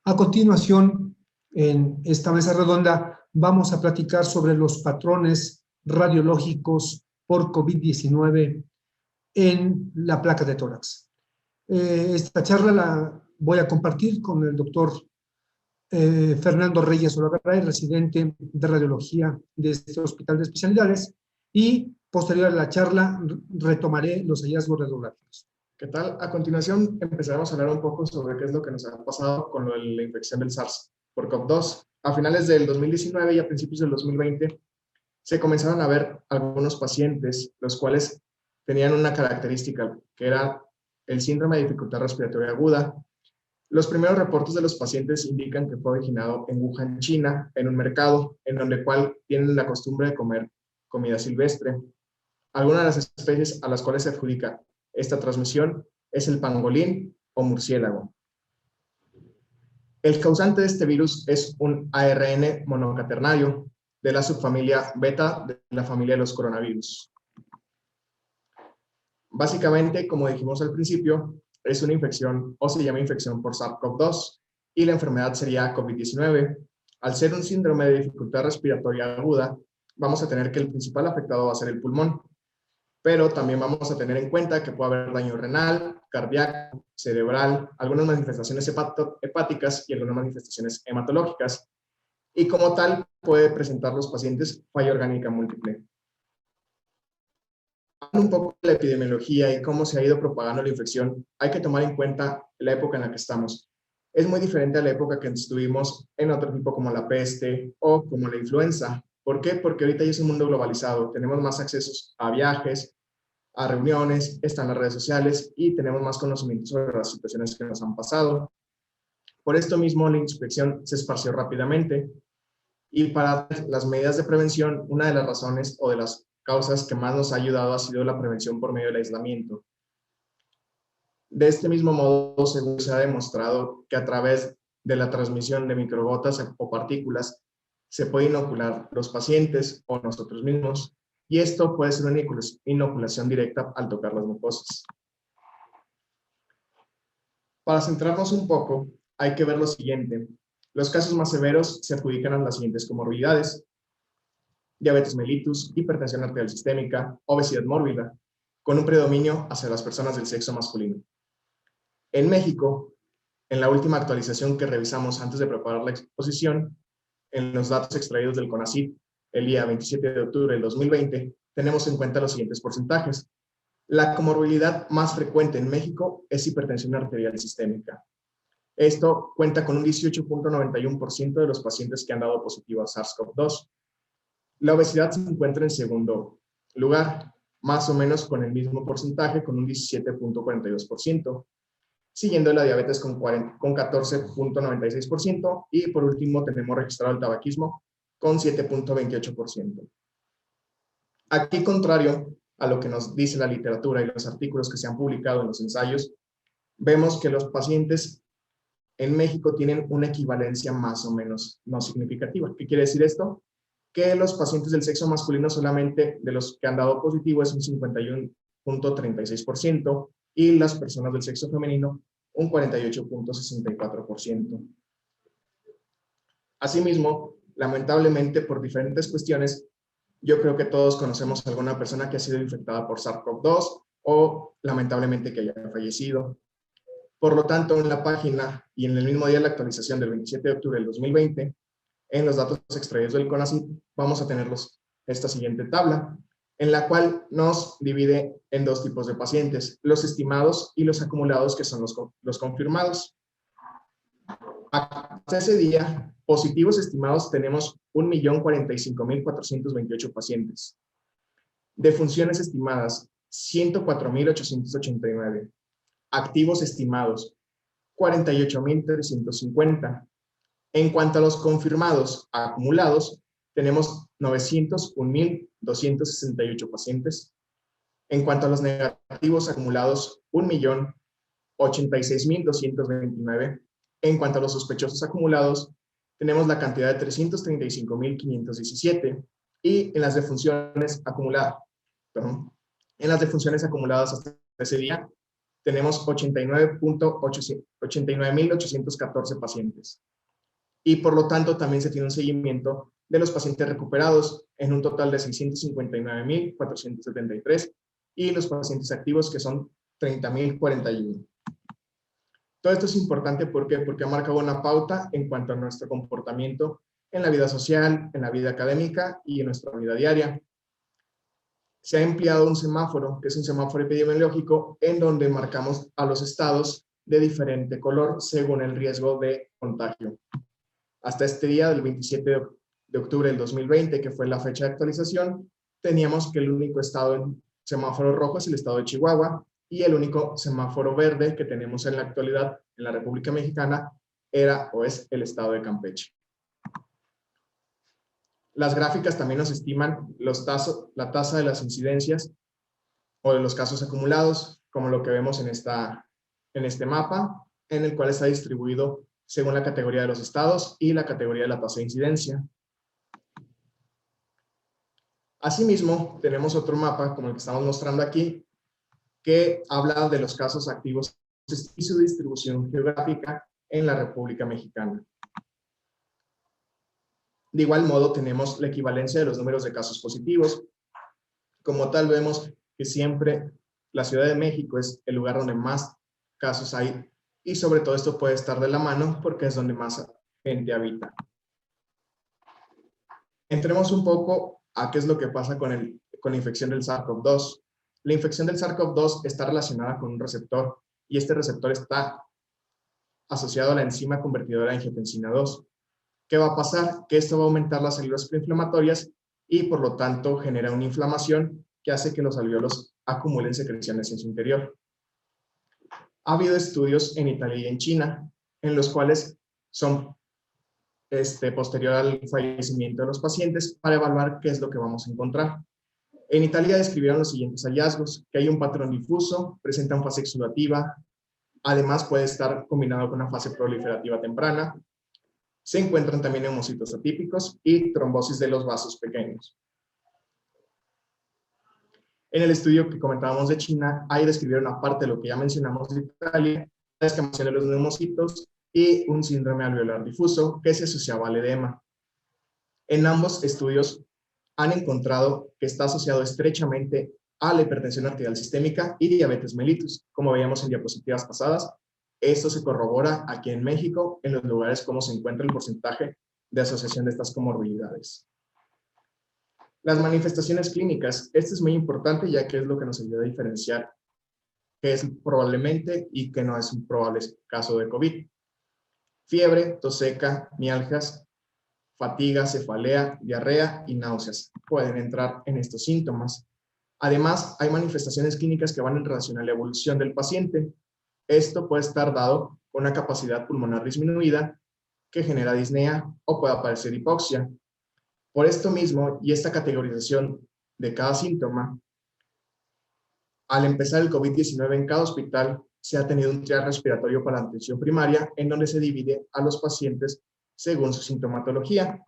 A continuación, en esta mesa redonda, vamos a platicar sobre los patrones radiológicos por COVID-19 en la placa de tórax. Esta charla la voy a compartir con el doctor Fernando Reyes Olagaray, residente de radiología de este hospital de especialidades, y posterior a la charla retomaré los hallazgos radiológicos. ¿Qué tal? A continuación empezaremos a hablar un poco sobre qué es lo que nos ha pasado con la infección del SARS por CoV-2. A finales del 2019 y a principios del 2020 se comenzaron a ver algunos pacientes los cuales tenían una característica que era el síndrome de dificultad respiratoria aguda. Los primeros reportes de los pacientes indican que fue originado en Wuhan, China, en un mercado en donde cual tienen la costumbre de comer comida silvestre. Algunas de las especies a las cuales se adjudica esta transmisión es el pangolín o murciélago. El causante de este virus es un ARN monocaternario de la subfamilia beta de la familia de los coronavirus. Básicamente, como dijimos al principio, es una infección o se llama infección por SARS-CoV-2 y la enfermedad sería COVID-19. Al ser un síndrome de dificultad respiratoria aguda, vamos a tener que el principal afectado va a ser el pulmón, pero también vamos a tener en cuenta que puede haber daño renal, cardíaco, cerebral, algunas manifestaciones hepáticas y algunas manifestaciones hematológicas, y como tal puede presentar los pacientes falla orgánica múltiple. Un poco de la epidemiología y cómo se ha ido propagando la infección, hay que tomar en cuenta la época en la que estamos. Es muy diferente a la época que estuvimos en otro tipo como la peste o como la influenza. ¿Por qué? Porque ahorita ya es un mundo globalizado, tenemos más accesos a viajes, a reuniones, están las redes sociales y tenemos más conocimiento sobre las situaciones que nos han pasado. Por esto mismo la infección se esparció rápidamente y para las medidas de prevención, una de las razones o de las causas que más nos ha ayudado ha sido la prevención por medio del aislamiento. De este mismo modo, se ha demostrado que a través de la transmisión de microgotas o partículas se puede inocular los pacientes o nosotros mismos, y esto puede ser una inoculación directa al tocar las mucosas. Para centrarnos un poco, hay que ver lo siguiente. Los casos más severos se adjudican a las siguientes comorbilidades: diabetes mellitus, hipertensión arterial sistémica, obesidad mórbida, con un predominio hacia las personas del sexo masculino. En México, en la última actualización que revisamos antes de preparar la exposición, en los datos extraídos del CONACYT, el día 27 de octubre del 2020, tenemos en cuenta los siguientes porcentajes. La comorbilidad más frecuente en México es hipertensión arterial sistémica. Esto cuenta con un 18.91% de los pacientes que han dado positivo a SARS-CoV-2. La obesidad se encuentra en segundo lugar, más o menos con el mismo porcentaje, con un 17.42%, siguiendo la diabetes con 14.96%, y por último tenemos registrado el tabaquismo con 7.28%. Aquí, contrario a lo que nos dice la literatura y los artículos que se han publicado en los ensayos, vemos que los pacientes en México tienen una equivalencia más o menos no significativa. ¿Qué quiere decir esto? Que los pacientes del sexo masculino solamente de los que han dado positivo es un 51.36% y las personas del sexo femenino un 48.64%. Asimismo, lamentablemente por diferentes cuestiones, yo creo que todos conocemos a alguna persona que ha sido infectada por SARS-CoV-2 o lamentablemente que haya fallecido. Por lo tanto, en la página y en el mismo día de la actualización del 27 de octubre del 2020, en los datos extraídos del CONACYT, vamos a tener esta siguiente tabla, en la cual nos divide en dos tipos de pacientes: los estimados y los acumulados, que son los confirmados. Hasta ese día, positivos estimados tenemos 1.045.428 pacientes. Defunciones estimadas, 104.889. Activos estimados, 48.350. En cuanto a los confirmados acumulados, tenemos 901.268 pacientes. En cuanto a los negativos acumulados, 1.086.229. En cuanto a los sospechosos acumulados, tenemos la cantidad de 335.517. Y en las defunciones acumuladas, hasta ese día, tenemos 89.814 pacientes. Y por lo tanto también se tiene un seguimiento de los pacientes recuperados en un total de 659.473 y los pacientes activos que son 30.041. Todo esto es importante porque ha marcado una pauta en cuanto a nuestro comportamiento en la vida social, en la vida académica y en nuestra vida diaria. Se ha empleado un semáforo, que es un semáforo epidemiológico, en donde marcamos a los estados de diferente color según el riesgo de contagio. Hasta este día, del 27 de octubre del 2020, que fue la fecha de actualización, teníamos que el único estado en semáforo rojo es el estado de Chihuahua, y el único semáforo verde que tenemos en la actualidad en la República Mexicana era o es el estado de Campeche. Las gráficas también nos estiman la tasa de las incidencias o de los casos acumulados, como lo que vemos en este mapa, en el cual está distribuido según la categoría de los estados y la categoría de la tasa de incidencia. Asimismo, tenemos otro mapa, como el que estamos mostrando aquí, que habla de los casos activos y su distribución geográfica en la República Mexicana. De igual modo, tenemos la equivalencia de los números de casos positivos. Como tal, vemos que siempre la Ciudad de México es el lugar donde más casos hay, y sobre todo esto puede estar de la mano porque es donde más gente habita. Entremos un poco a qué es lo que pasa con la infección del SARS-CoV-2. La infección del SARS-CoV-2 está relacionada con un receptor, y este receptor está asociado a la enzima convertidora de angiotensina 2. ¿Qué va a pasar? Que esto va a aumentar las células preinflamatorias y por lo tanto genera una inflamación que hace que los alvéolos acumulen secreciones en su interior. Ha habido estudios en Italia y en China en los cuales son posterior al fallecimiento de los pacientes para evaluar qué es lo que vamos a encontrar. En Italia describieron los siguientes hallazgos: que hay un patrón difuso, presenta una fase exudativa, además puede estar combinado con una fase proliferativa temprana. Se encuentran también heumocitos atípicos y trombosis de los vasos pequeños. En el estudio que comentábamos de China, ahí describieron, aparte de lo que ya mencionamos de Italia, la escamación de los neumocitos y un síndrome alveolar difuso que se asociaba al edema. En ambos estudios han encontrado que está asociado estrechamente a la hipertensión arterial sistémica y diabetes mellitus, como veíamos en diapositivas pasadas. Esto se corrobora aquí en México, en los lugares como se encuentra el porcentaje de asociación de estas comorbilidades. Las manifestaciones clínicas, esto es muy importante ya que es lo que nos ayuda a diferenciar qué es probablemente y qué no es un probable caso de COVID. Fiebre, tos seca, mialgias, fatiga, cefalea, diarrea y náuseas pueden entrar en estos síntomas. Además, hay manifestaciones clínicas que van en relación a la evolución del paciente. Esto puede estar dado con una capacidad pulmonar disminuida que genera disnea o puede aparecer hipoxia. Por esto mismo y esta categorización de cada síntoma, al empezar el COVID-19 en cada hospital se ha tenido un triage respiratorio para la atención primaria en donde se divide a los pacientes según su sintomatología.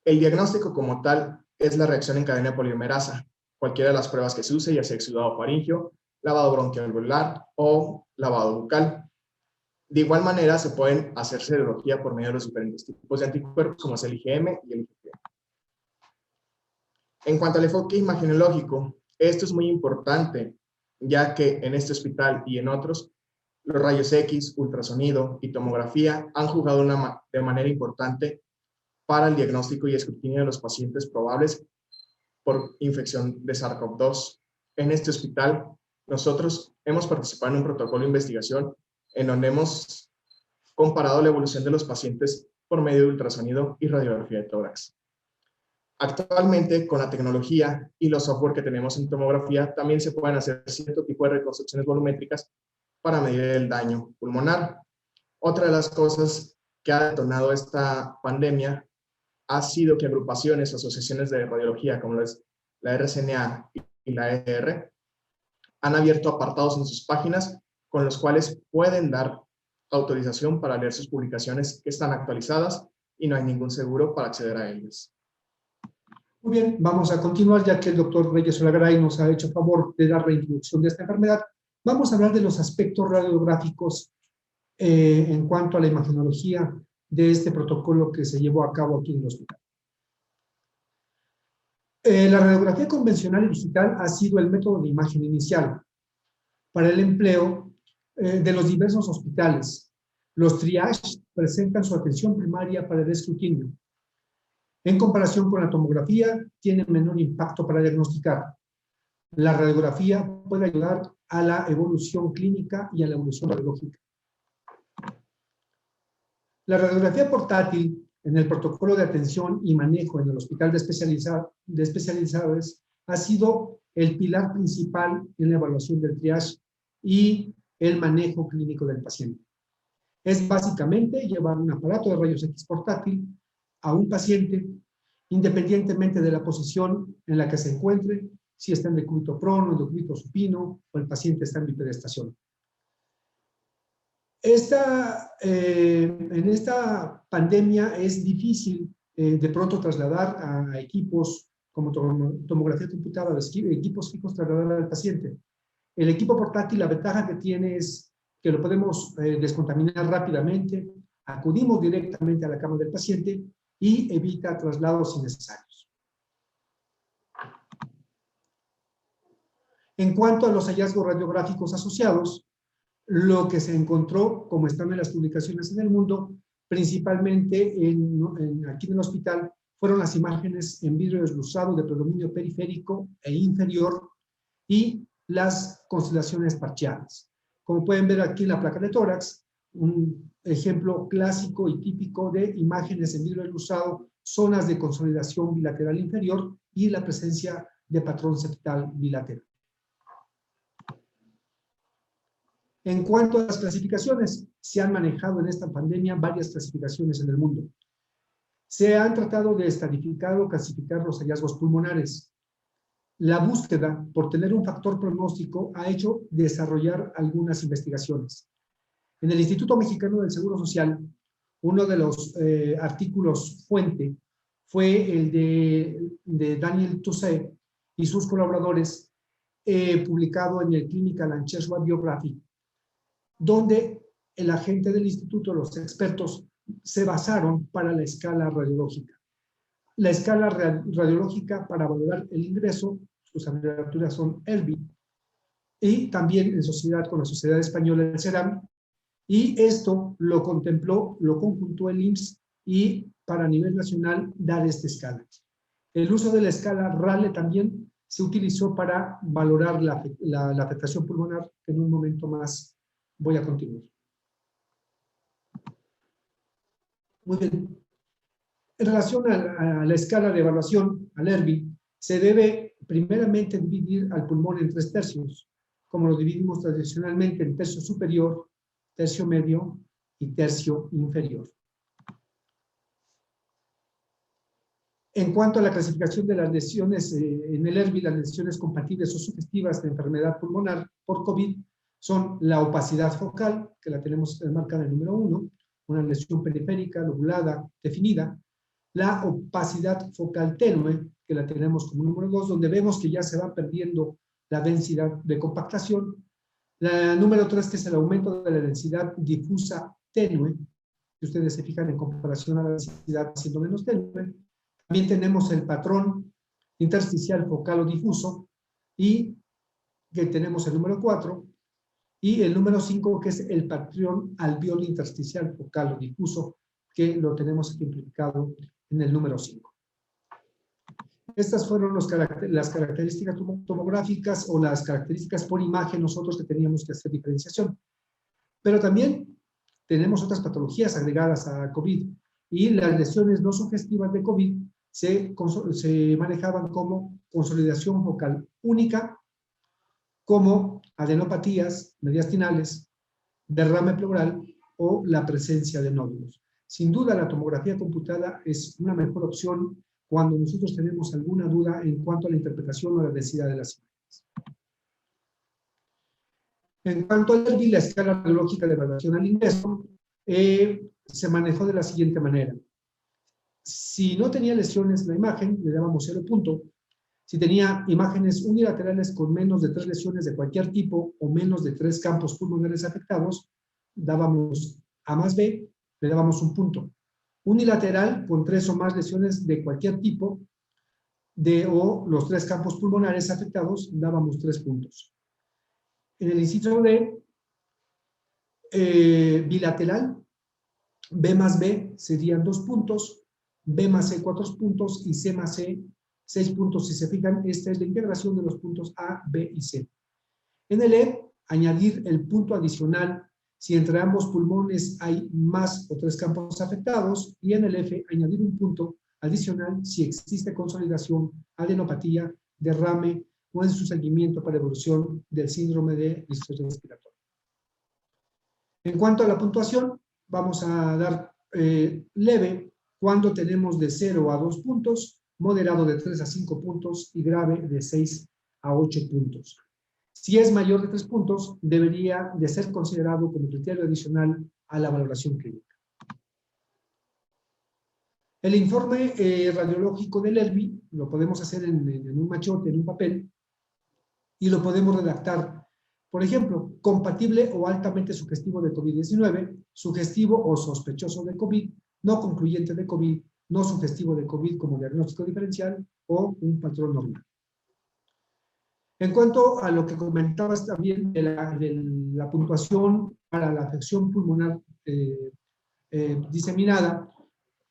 El diagnóstico como tal es la reacción en cadena polimerasa, cualquiera de las pruebas que se use, ya sea exudado faríngeo, lavado bronquialveolar o lavado bucal. De igual manera, se pueden hacer serología por medio de los diferentes tipos de anticuerpos, como es el IgM y el IgG. En cuanto al enfoque imagenológico, esto es muy importante, ya que en este hospital y en otros, los rayos X, ultrasonido y tomografía han jugado de manera importante para el diagnóstico y escrutinio de los pacientes probables por infección de SARS-CoV-2. En este hospital, nosotros hemos participado en un protocolo de investigación en donde hemos comparado la evolución de los pacientes por medio de ultrasonido y radiografía de tórax. Actualmente, con la tecnología y los software que tenemos en tomografía, también se pueden hacer cierto tipo de reconstrucciones volumétricas para medir el daño pulmonar. Otra de las cosas que ha detonado esta pandemia ha sido que agrupaciones o asociaciones de radiología como la RCNA y la ER han abierto apartados en sus páginas con los cuales pueden dar autorización para leer sus publicaciones que están actualizadas y no hay ningún seguro para acceder a ellas. Muy bien, vamos a continuar ya que el doctor Reyes Olagaray nos ha hecho favor de dar la introducción de esta enfermedad. Vamos a hablar de los aspectos radiográficos en cuanto a la imagenología de este protocolo que se llevó a cabo aquí en el hospital. La radiografía convencional y digital ha sido el método de imagen inicial para el empleo de los diversos hospitales. Los triage presentan su atención primaria para el escrutinio. En comparación con la tomografía, tiene menor impacto para diagnosticar. La radiografía puede ayudar a la evolución clínica y a la evolución radiológica. La radiografía portátil en el protocolo de atención y manejo en el hospital de especializados ha sido el pilar principal en la evaluación del triage y el manejo clínico del paciente. Es básicamente llevar un aparato de rayos X portátil a un paciente, independientemente de la posición en la que se encuentre, si está en decúbito prono, en decúbito supino o el paciente está en bipedestación. En esta pandemia es difícil de pronto trasladar a equipos como tomografía computada, equipos fijos, trasladar al paciente. El equipo portátil, la ventaja que tiene es que lo podemos descontaminar rápidamente, acudimos directamente a la cama del paciente y evita traslados innecesarios. En cuanto a los hallazgos radiográficos asociados, lo que se encontró, como están en las publicaciones en el mundo, principalmente aquí en el hospital, fueron las imágenes en vidrio desluzado de predominio periférico e inferior y las constelaciones parciales. Como pueden ver aquí en la placa de tórax, un ejemplo clásico y típico de imágenes en vidrio desluzado, zonas de consolidación bilateral inferior y la presencia de patrón septal bilateral. En cuanto a las clasificaciones, se han manejado en esta pandemia varias clasificaciones en el mundo. Se han tratado de estratificar o clasificar los hallazgos pulmonares. La búsqueda por tener un factor pronóstico ha hecho desarrollar algunas investigaciones. En el Instituto Mexicano del Seguro Social, uno de los artículos fuente fue el de Daniel Touset y sus colaboradores, publicado en el Clinical and Chest Radiography, donde el agente del instituto, los expertos, se basaron para la escala radiológica. La escala radiológica para valorar el ingreso, sus abreviaturas son ERBI, y también en sociedad con la Sociedad Española del CERAM, y esto lo contempló, lo conjuntó el IMSS y para nivel nacional dar esta escala. El uso de la escala Rale también se utilizó para valorar la afectación pulmonar, que en un momento más voy a continuar. Muy bien. En relación a la escala de evaluación, al ERBI, se debe primeramente dividir al pulmón en 3 tercios, como lo dividimos tradicionalmente en tercio superior, tercio medio y tercio inferior. En cuanto a la clasificación de las lesiones en el ERBI, las lesiones compatibles o sugestivas de enfermedad pulmonar por COVID son la opacidad focal, que la tenemos marcada en el número 1, una lesión periférica, lobulada, definida, la opacidad focal tenue, que la tenemos como número 2, donde vemos que ya se va perdiendo la densidad de compactación, la número 3, que es el aumento de la densidad difusa tenue, si ustedes se fijan en comparación a la densidad siendo menos tenue. También tenemos el patrón intersticial focal o difuso, y que tenemos el número 4, y el número 5, que es el patrón alveolo intersticial focal o difuso, que lo tenemos simplificado en el número 5. Estas fueron las características tomográficas o las características por imagen nosotros que teníamos que hacer diferenciación. Pero también tenemos otras patologías agregadas a COVID, y las lesiones no sugestivas de COVID se manejaban como consolidación focal única, como adenopatías mediastinales, derrame pleural o la presencia de nódulos. Sin duda, la tomografía computada es una mejor opción cuando nosotros tenemos alguna duda en cuanto a la interpretación o la densidad de las imágenes. En cuanto al ERBI, la escala radiológica de evaluación al ingreso, se manejó de la siguiente manera. Si no tenía lesiones la imagen, le dábamos 0 punto. Si tenía imágenes unilaterales con menos de 3 lesiones de cualquier tipo o menos de 3 campos pulmonares afectados, dábamos A más B, le dábamos un punto. Unilateral con 3 o más lesiones de cualquier tipo o los 3 campos pulmonares afectados, dábamos 3 puntos. En el inciso D, bilateral, B más B serían 2 puntos, B más C 4 puntos y C más C 6 puntos. Si se fijan, esta es la integración de los puntos A, B y C. En el E, añadir el punto adicional si entre ambos pulmones hay más o 3 campos afectados, y en el F, añadir un punto adicional si existe consolidación, adenopatía, derrame o en su seguimiento para evolución del síndrome de distrés respiratorio. En cuanto a la puntuación, vamos a dar leve cuando tenemos de 0 a 2 puntos, moderado de 3 a 5 puntos y grave de 6 a 8 puntos. Si es mayor de 3 puntos, debería de ser considerado como criterio adicional a la valoración clínica. El informe radiológico del ELVI lo podemos hacer en un machote, en un papel, y lo podemos redactar. Por ejemplo, compatible o altamente sugestivo de COVID-19, sugestivo o sospechoso de COVID, no concluyente de COVID, no sugestivo de COVID como diagnóstico diferencial o un patrón normal. En cuanto a lo que comentabas también de la puntuación para la afección pulmonar diseminada,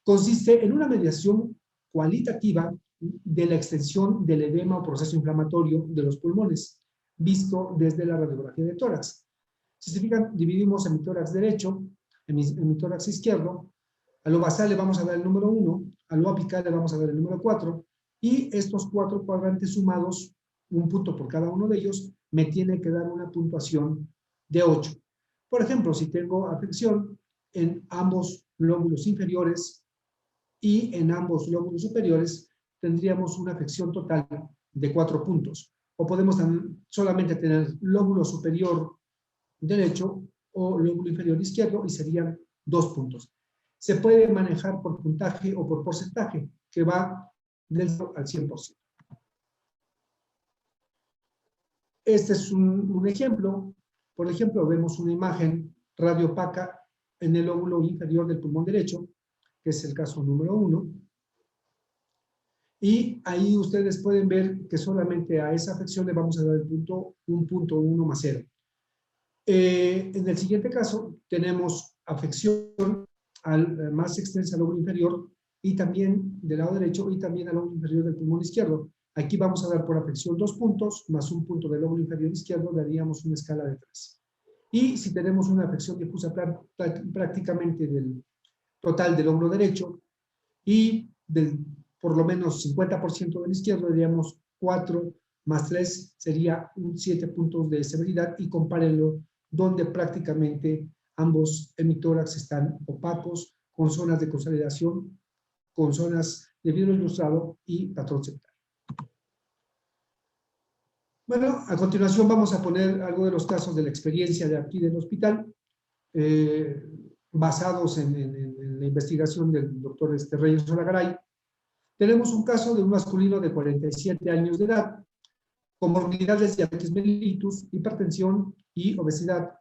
consiste en una mediación cualitativa de la extensión del edema o proceso inflamatorio de los pulmones, visto desde la radiografía de tórax. Si se fijan, dividimos hemitórax derecho, hemitórax izquierdo. A lo basal le vamos a dar el número 1, a lo apical le vamos a dar el número 4, y estos 4 cuadrantes sumados, un punto por cada uno de ellos, me tiene que dar una puntuación de 8. Por ejemplo, si tengo afección en ambos lóbulos inferiores y en ambos lóbulos superiores, tendríamos una afección total de 4 puntos. O podemos solamente tener lóbulo superior derecho o lóbulo inferior izquierdo y serían 2 puntos. Se puede manejar por puntaje o por porcentaje, que va del 0 al 100%. Este es un ejemplo. Por ejemplo, vemos una imagen radiopaca en el lóbulo inferior del pulmón derecho, que es el caso número 1. Y ahí ustedes pueden ver que solamente a esa afección le vamos a dar el punto 1.1 más 0. En el siguiente caso tenemos afección al más extensa al lóbulo inferior y también del lado derecho y también al lóbulo inferior del pulmón izquierdo. Aquí vamos a dar por afección 2 puntos más un punto del lóbulo inferior izquierdo, daríamos una escala de 3. Y si tenemos una afección difusa prácticamente del total del lóbulo derecho y del por lo menos 50% del izquierdo, diríamos 4 más 3 sería 7 puntos de severidad, y compárenlo donde prácticamente ambos hemitórax están opacos, con zonas de consolidación, con zonas de vidrio ilustrado y patrón septal. Bueno, a continuación vamos a poner algo de los casos de la experiencia de aquí del hospital, basados en la investigación del doctor Reyes Solagaray. Tenemos un caso de un masculino de 47 años de edad, con comorbilidades de diabetes mellitus, hipertensión y obesidad.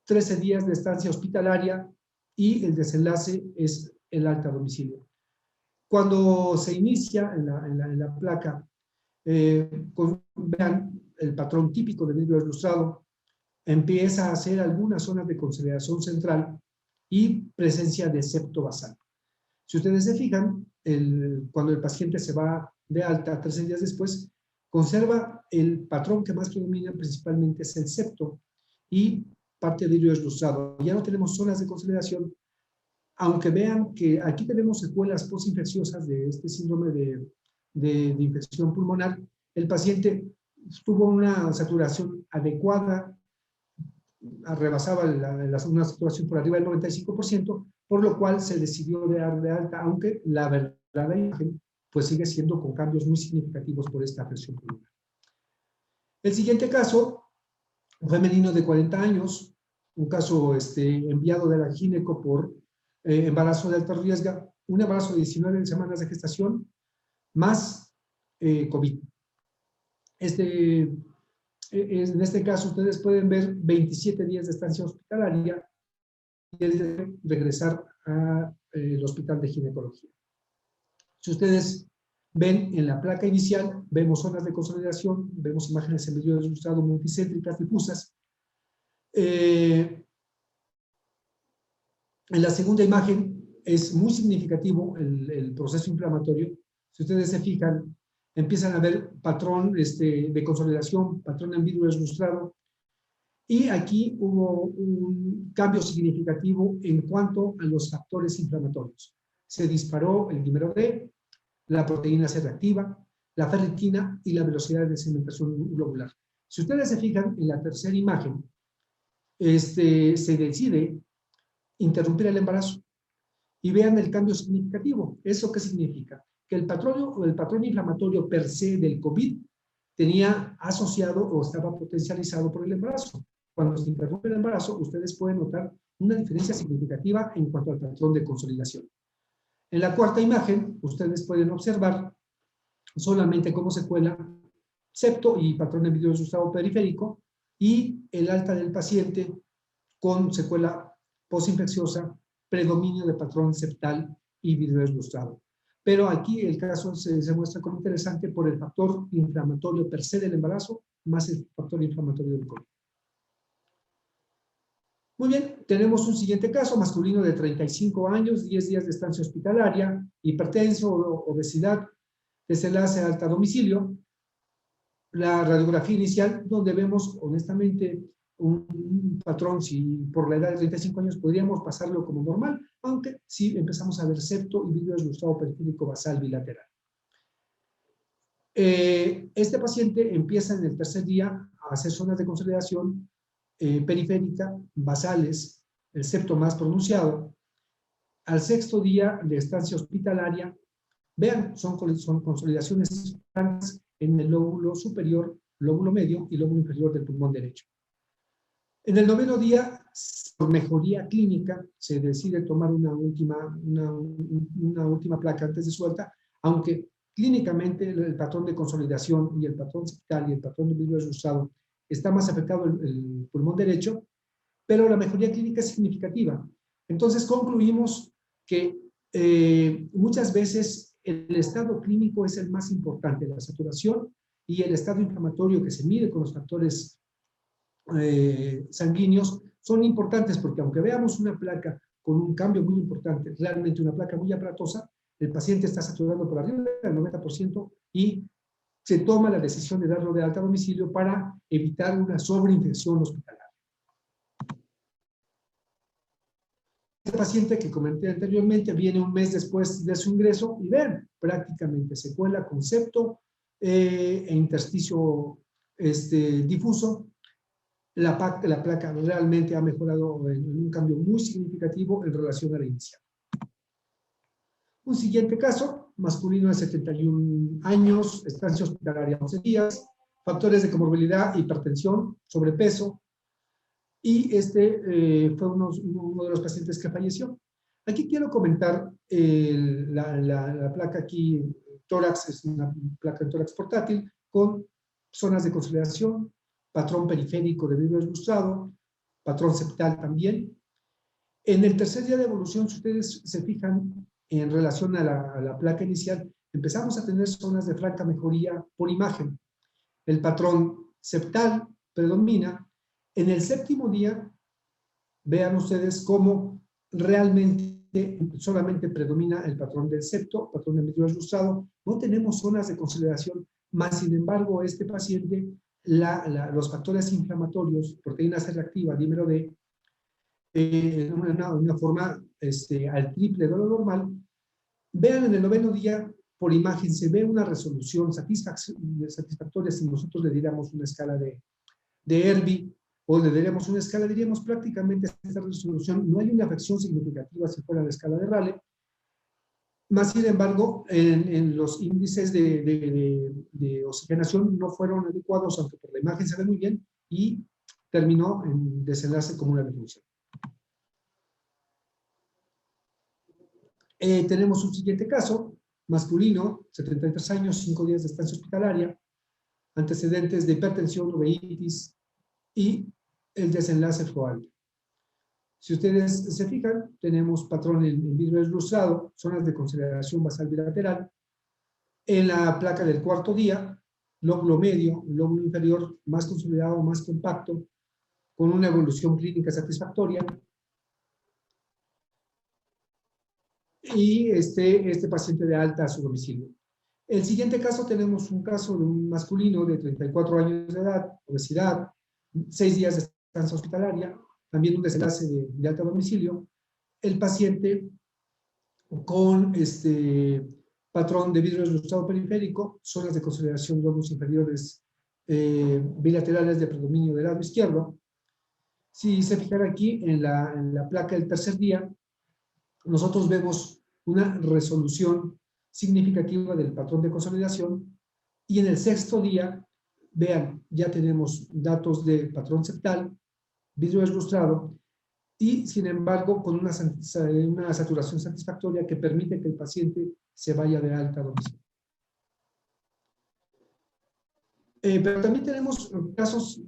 13 días de estancia hospitalaria y el desenlace es el alta a domicilio. Cuando se inicia en la placa, vean el patrón típico de vidrio ilustrado, empieza a hacer algunas zonas de consolidación central y presencia de septo basal. Si ustedes se fijan, cuando el paciente se va de alta 13 días después, conserva el patrón que más predomina, principalmente es el septo y parte de vidrio ilustrado. Ya no tenemos zonas de consolidación, aunque vean que aquí tenemos secuelas postinfecciosas de este síndrome de infección pulmonar. El paciente tuvo una saturación adecuada, rebasaba una saturación por arriba del 95%, por lo cual se decidió de dar de alta, aunque la verdadera imagen pues sigue siendo con cambios muy significativos por esta afección pulmonar. El siguiente caso, un femenino de 40 años, un caso enviado de la gineco por embarazo de alto riesgo, un embarazo de 19 semanas de gestación, más COVID. En este caso, ustedes pueden ver 27 días de estancia hospitalaria y el de regresar al hospital de ginecología. Si ustedes ven en la placa inicial, vemos zonas de consolidación, vemos imágenes en vidrio ilustrado multicéntricas difusas. En la segunda imagen es muy significativo el proceso inflamatorio. Si ustedes se fijan, empiezan a ver patrón de consolidación, patrón en vidrio ilustrado, y aquí hubo un cambio significativo en cuanto a los factores inflamatorios. Se disparó el dímero D, la proteína C reactiva, la ferritina y la velocidad de segmentación globular. Si ustedes se fijan en la tercera imagen, se decide interrumpir el embarazo. Y vean el cambio significativo. ¿Eso qué significa? Que el patrón inflamatorio per se del COVID tenía asociado o estaba potencializado por el embarazo. Cuando se interrumpe el embarazo, ustedes pueden notar una diferencia significativa en cuanto al patrón de consolidación. En la cuarta imagen, ustedes pueden observar solamente como secuela septo y patrón de vidrio ilustrado periférico y el alta del paciente con secuela postinfecciosa, predominio de patrón septal y vidrio ilustrado. Pero aquí el caso se muestra como interesante por el factor inflamatorio per se del embarazo más el factor inflamatorio del COVID. Muy bien, tenemos un siguiente caso, masculino de 35 años, 10 días de estancia hospitalaria, hipertenso, obesidad, desenlace alta a domicilio. La radiografía inicial, donde vemos honestamente un patrón, si por la edad de 35 años podríamos pasarlo como normal, aunque sí empezamos a ver septo y vidrio ilustrado periférico basal bilateral. Este paciente empieza en el tercer día a hacer zonas de consolidación periférica, basales, el septo más pronunciado. Al sexto día de estancia hospitalaria, vean, son consolidaciones en el lóbulo superior, lóbulo medio y lóbulo inferior del pulmón derecho. En el noveno día, por mejoría clínica, se decide tomar una última placa antes de suelta, aunque clínicamente el patrón de consolidación y el patrón septal y el patrón de vidrio ilustrado está más afectado el pulmón derecho, pero la mejoría clínica es significativa. Entonces concluimos que muchas veces el estado clínico es el más importante, la saturación y el estado inflamatorio que se mide con los factores sanguíneos son importantes porque aunque veamos una placa con un cambio muy importante, realmente una placa muy aparatosa, el paciente está saturando por arriba del 90% y se toma la decisión de darlo de alta a domicilio para evitar una sobreinfección hospitalaria. Este paciente que comenté anteriormente viene un mes después de su ingreso y ven, prácticamente secuela con septo e intersticio difuso. La placa realmente ha mejorado en un cambio muy significativo en relación a la inicial. Un siguiente caso, masculino de 71 años, estancia hospitalaria 11 días, factores de comorbilidad, hipertensión, sobrepeso, y fue uno de los pacientes que falleció. Aquí quiero comentar la placa aquí, tórax, es una placa de tórax portátil, con zonas de consolidación, patrón periférico de vidrio ilustrado, patrón septal también. En el tercer día de evolución, si ustedes se fijan en relación a la placa inicial, empezamos a tener zonas de franca mejoría por imagen. El patrón septal predomina. En el séptimo día, vean ustedes cómo realmente solamente predomina el patrón del septo, patrón de vidrio ilustrado. No tenemos zonas de consolidación, más sin embargo, este paciente, los factores inflamatorios, proteína C reactiva, dímero D, en una forma al triple de lo normal. Vean en el noveno día, por imagen, se ve una resolución satisfactoria si nosotros le diéramos una escala de Erbi, o le daríamos una escala, diríamos prácticamente esta resolución, no hay una afección significativa si fuera la escala de Rayleigh, más sin embargo, en los índices de oxigenación no fueron adecuados, aunque por la imagen se ve muy bien, y terminó en desenlace como una defunción. Tenemos un siguiente caso, masculino, 73 años, 5 días de estancia hospitalaria, antecedentes de hipertensión, uveitis y el desenlace fue alto. Si ustedes se fijan, tenemos patrón en vidrio deslustrado, zonas de consideración basal bilateral. En la placa del cuarto día, lóbulo medio, lóbulo inferior más consolidado, más compacto, con una evolución clínica satisfactoria. Y este paciente de alta a su domicilio. El siguiente caso tenemos un caso de un masculino de 34 años de edad, obesidad, 6 días de estancia hospitalaria, también un desenlace de alta domicilio. El paciente con patrón de vidrio deslustrado periférico, zonas de consolidación de lóbulos inferiores bilaterales de predominio del lado izquierdo. Si se fijan aquí en la placa del tercer día, nosotros vemos una resolución significativa del patrón de consolidación y en el sexto día, vean, ya tenemos datos de patrón septal, vidrio deslustrado y sin embargo con una saturación satisfactoria que permite que el paciente se vaya de alta a domicilio. Pero también tenemos casos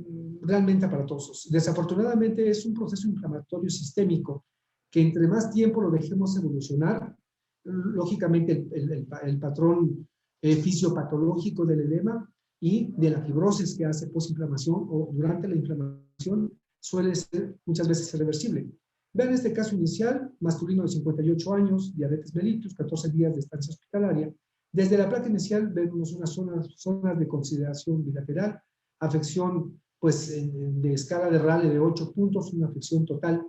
realmente aparatosos. Desafortunadamente es un proceso inflamatorio sistémico que entre más tiempo lo dejemos evolucionar, lógicamente el patrón fisiopatológico del edema y de la fibrosis que hace posinflamación o durante la inflamación suele ser muchas veces irreversible. Vean este caso inicial, masculino de 58 años, diabetes mellitus, 14 días de estancia hospitalaria. Desde la placa inicial vemos unas zonas de consideración bilateral, afección pues, de escala de Rayleigh de 8 puntos, una afección total.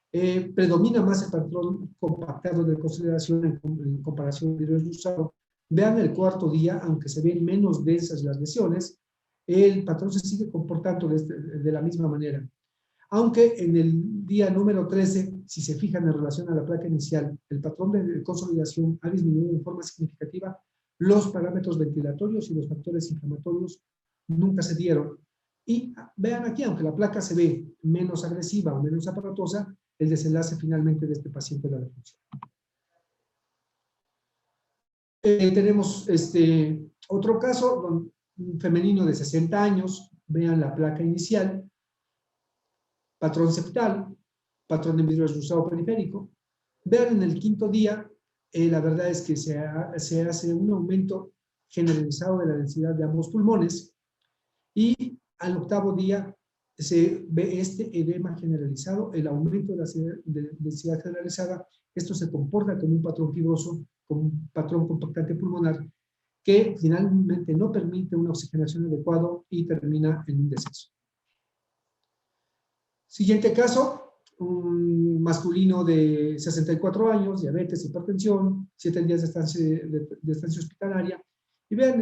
Predomina más el patrón compactado de consideración en comparación al vidrio deslustrado. Vean el cuarto día, aunque se ven menos densas las lesiones, el patrón se sigue comportando de la misma manera. Aunque en el día número 13, si se fijan en relación a la placa inicial, el patrón de consolidación ha disminuido en forma significativa, los parámetros ventilatorios y los factores inflamatorios nunca se dieron. Y vean aquí, aunque la placa se ve menos agresiva o menos aparatosa, el desenlace finalmente de este paciente es la defunción. Tenemos otro caso, un femenino de 60 años, vean la placa inicial, patrón septal, patrón de vidrio deslustrado periférico. Vean en el quinto día, la verdad es que se hace un aumento generalizado de la densidad de ambos pulmones y al octavo día se ve este edema generalizado, el aumento de la densidad generalizada. Esto se comporta como un patrón fibroso, como un patrón compactante pulmonar que finalmente no permite una oxigenación adecuada y termina en un deceso. Siguiente caso, un masculino de 64 años, diabetes, hipertensión, 7 días de estancia hospitalaria. Y vean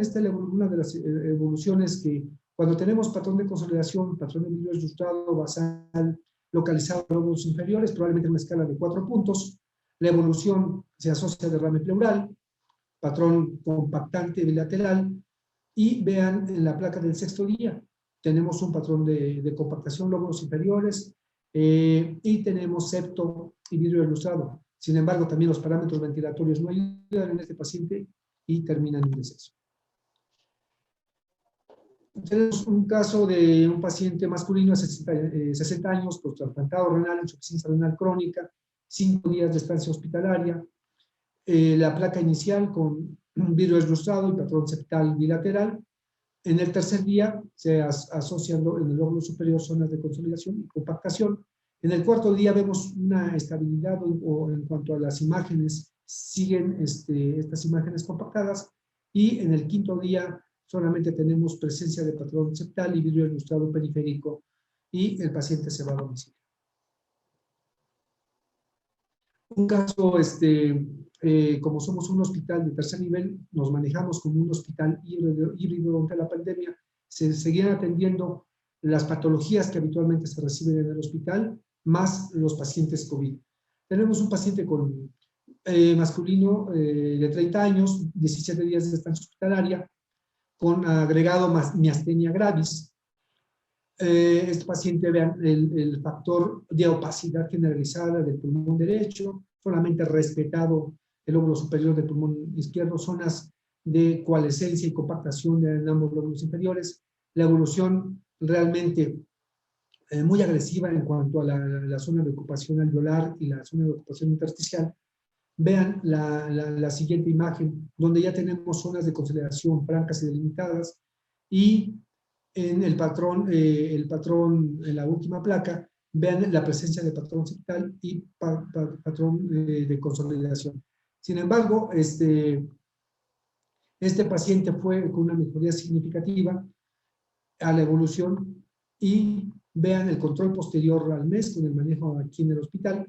una de las evoluciones que cuando tenemos patrón de consolidación, patrón de vidrio deslustrado, basal, localizado en lóbulos inferiores, probablemente en una escala de 4 puntos, la evolución se asocia a derrame pleural, patrón compactante bilateral, y vean en la placa del sexto día, tenemos un patrón de compactación lóbulos inferiores y tenemos septo y vidrio deslustrado. Sin embargo, también los parámetros ventilatorios no ayudan en este paciente y terminan en deceso. Tenemos un caso de un paciente masculino de 60 años, con trasplantado renal, insuficiencia renal crónica, 5 días de estancia hospitalaria. La placa inicial con vidrio deslustrado y patrón septal bilateral. En el tercer día se asocian en el lóbulo superior zonas de consolidación y compactación. En el cuarto día vemos una estabilidad en cuanto a las imágenes, siguen estas imágenes compactadas, y en el quinto día solamente tenemos presencia de patrón septal y vidrio deslustrado periférico y el paciente se va a domicilio. Un caso, como somos un hospital de tercer nivel, nos manejamos como un hospital híbrido durante la pandemia, se seguían atendiendo las patologías que habitualmente se reciben en el hospital, más los pacientes COVID. Tenemos un paciente masculino de 30 años, 17 días de estancia hospitalaria, con agregado miastenia gravis. Este paciente, vean, el factor de opacidad generalizada del pulmón derecho, solamente respetado el lóbulo superior del pulmón izquierdo, zonas de coalescencia y compactación en ambos lóbulos inferiores, la evolución realmente muy agresiva en cuanto a la zona de ocupación alveolar y la zona de ocupación intersticial. Vean la siguiente imagen, donde ya tenemos zonas de consolidación francas y delimitadas, y en el patrón en la última placa, vean la presencia de patrón septal y patrón de consolidación. Sin embargo, este paciente fue con una mejoría significativa a la evolución, y vean el control posterior al mes con el manejo aquí en el hospital,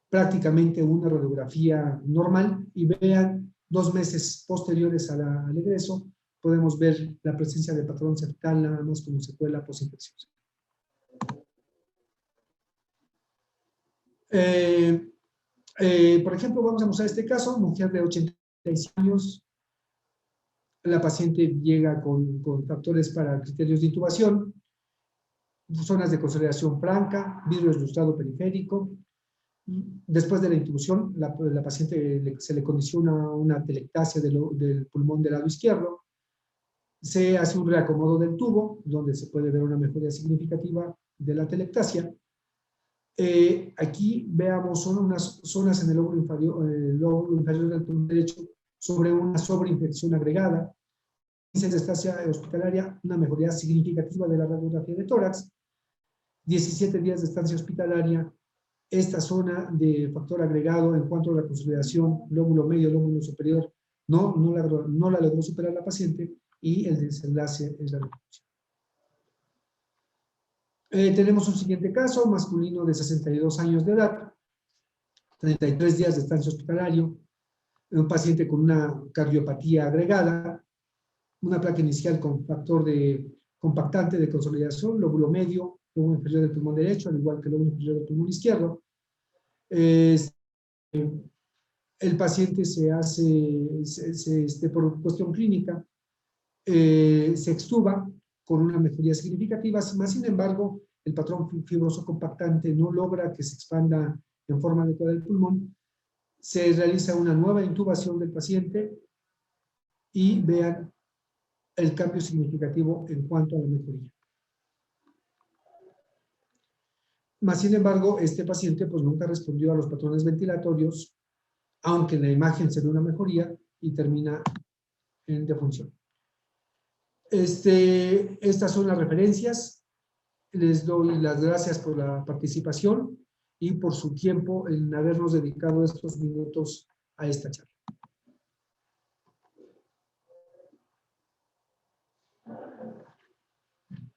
prácticamente una radiografía normal, y vean 2 meses posteriores al egreso, podemos ver la presencia de patrón septal nada más como secuela posinfección. Por ejemplo, vamos a mostrar este caso, mujer de 86 años, la paciente llega con factores para criterios de intubación, zonas de consolidación franca, vidrio ilustrado periférico. Después de la intubación, la paciente se le condiciona una telectasia del pulmón del lado izquierdo, se hace un reacomodo del tubo, donde se puede ver una mejoría significativa de la telectasia. Aquí veamos, son unas zonas en el lóbulo inferior del pulmón derecho sobre una sobreinfección agregada, índice de estancia hospitalaria, una mejoría significativa de la radiografía de tórax, 17 días de estancia hospitalaria, esta zona de factor agregado en cuanto a la consolidación, lóbulo medio, lóbulo superior, no la logró superar la paciente, y el desenlace es la recuperación. Tenemos un siguiente caso, masculino de 62 años de edad, 33 días de estancia hospitalario, un paciente con una cardiopatía agregada, una placa inicial con factor compactante de consolidación, lóbulo medio, lóbulo inferior del pulmón derecho, al igual que el lóbulo inferior del pulmón izquierdo. El paciente se hace, por cuestión clínica, se extuba con una mejoría significativa, más sin embargo, el patrón fibroso compactante no logra que se expanda en forma adecuada el pulmón. Se realiza una nueva intubación del paciente, y vean el cambio significativo en cuanto a la mejoría. Más sin embargo, este paciente pues nunca respondió a los patrones ventilatorios, aunque en la imagen se ve una mejoría, y termina en defunción. Estas son las referencias. Les doy las gracias por la participación y por su tiempo en habernos dedicado estos minutos a esta charla.